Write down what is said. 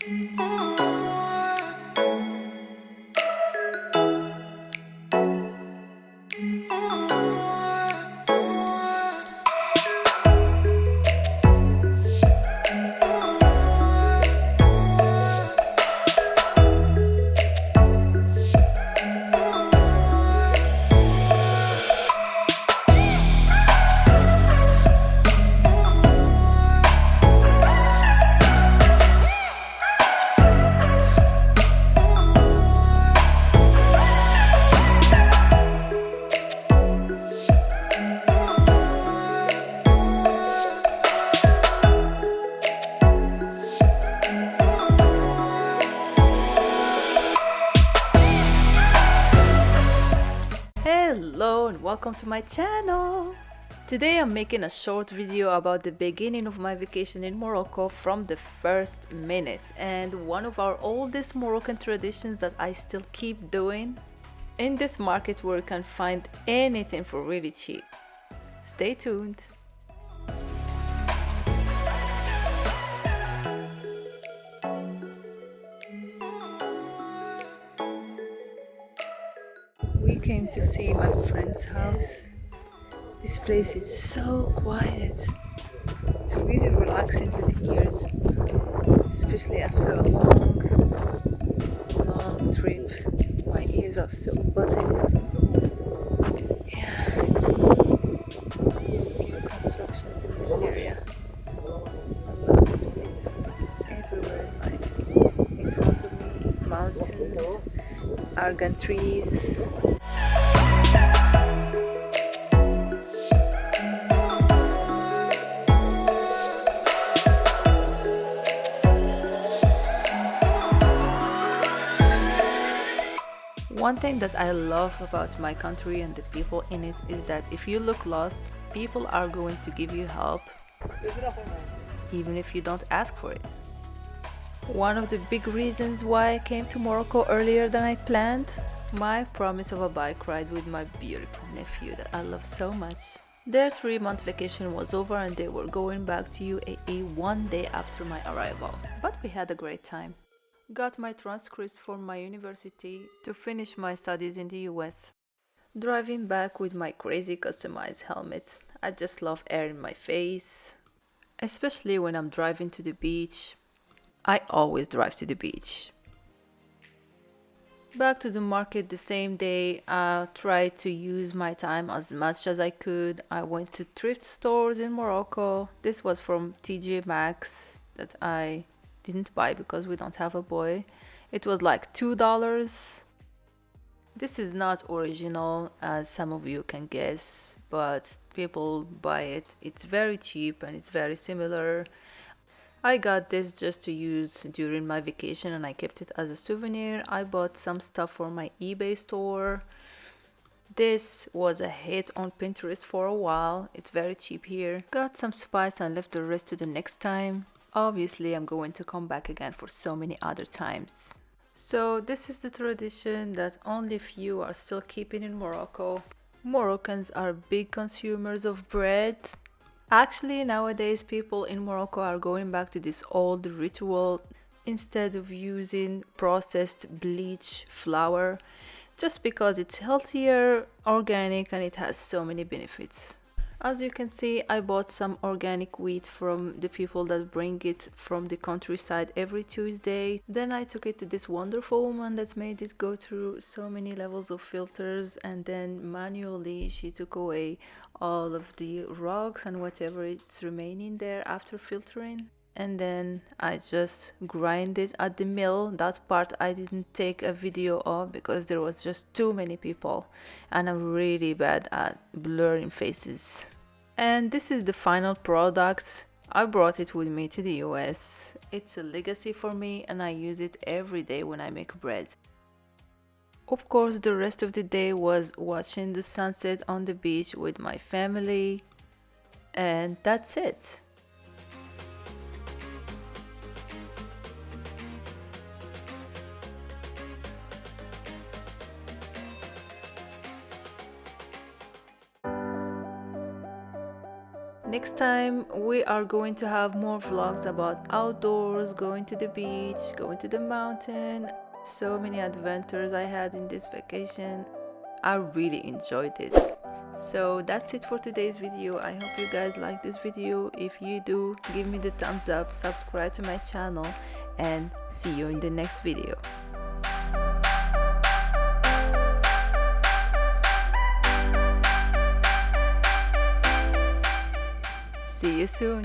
Hello and welcome to my channel. Today I'm making a short video about the beginning of my vacation in Morocco from the first minute, and one of our oldest Moroccan traditions that I still keep doing in this market where you can find anything for really cheap. Stay tuned. We came to see my friend's house. This place is so quiet. It's really relaxing to the ears, especially after a long trip. My ears are still buzzing. Yeah, new constructions in this area. I love this place. Everywhere is like in front of me, mountains, argan trees. One thing that I love about my country and the people in it is that if you look lost, people are going to give you help, even if you don't ask for it. One of the big reasons why I came to Morocco earlier than I planned, my promise of a bike ride with my beautiful nephew that I love so much. Their 3-month vacation was over and they were going back to UAE one day after my arrival, but we had a great time. Got my transcripts from my university to finish my studies in the US. Driving back with my crazy customized helmet. I just love air in my face, especially when I'm driving to the beach. I always drive to the beach. Back to the market the same day. I tried to use my time as much as I could. I went to thrift stores in Morocco. This was from TJ Maxx that I didn't buy because we don't have a boy. It was like $2. This is not original, as some of you can guess, but people buy it. It's very cheap and it's very similar. I got this just to use during my vacation and I kept it as a souvenir. I bought some stuff for my eBay store. This was a hit on Pinterest for a while. It's very cheap here. Got some spice and left the rest to the next time. Obviously, I'm going to come back again for so many other times. So this is the tradition that only few are still keeping in Morocco. Moroccans are big consumers of bread. Actually, nowadays people in Morocco are going back to this old ritual instead of using processed bleach flour, just because it's healthier, organic, and it has so many benefits. As you can see, I bought some organic wheat from the people that bring it from the countryside every Tuesday. Then I took it to this wonderful woman that made it go through so many levels of filters, and then manually she took away all of the rocks and whatever it's remaining there after filtering. And then I just grind it at the mill. That part I didn't take a video of because there was just too many people and I'm really bad at blurring faces. And this is the final product. I brought it with me to the US. It's a legacy for me and I use it every day when I make bread. Of course, the rest of the day was watching the sunset on the beach with my family, and that's it. Next time we are going to have more vlogs about outdoors, going to the beach, going to the mountain. So many adventures I had in this vacation. I really enjoyed it. So that's it for today's video. I hope you guys like this video. If you do, give me the thumbs up, subscribe to my channel, and see you in the next video. See you soon.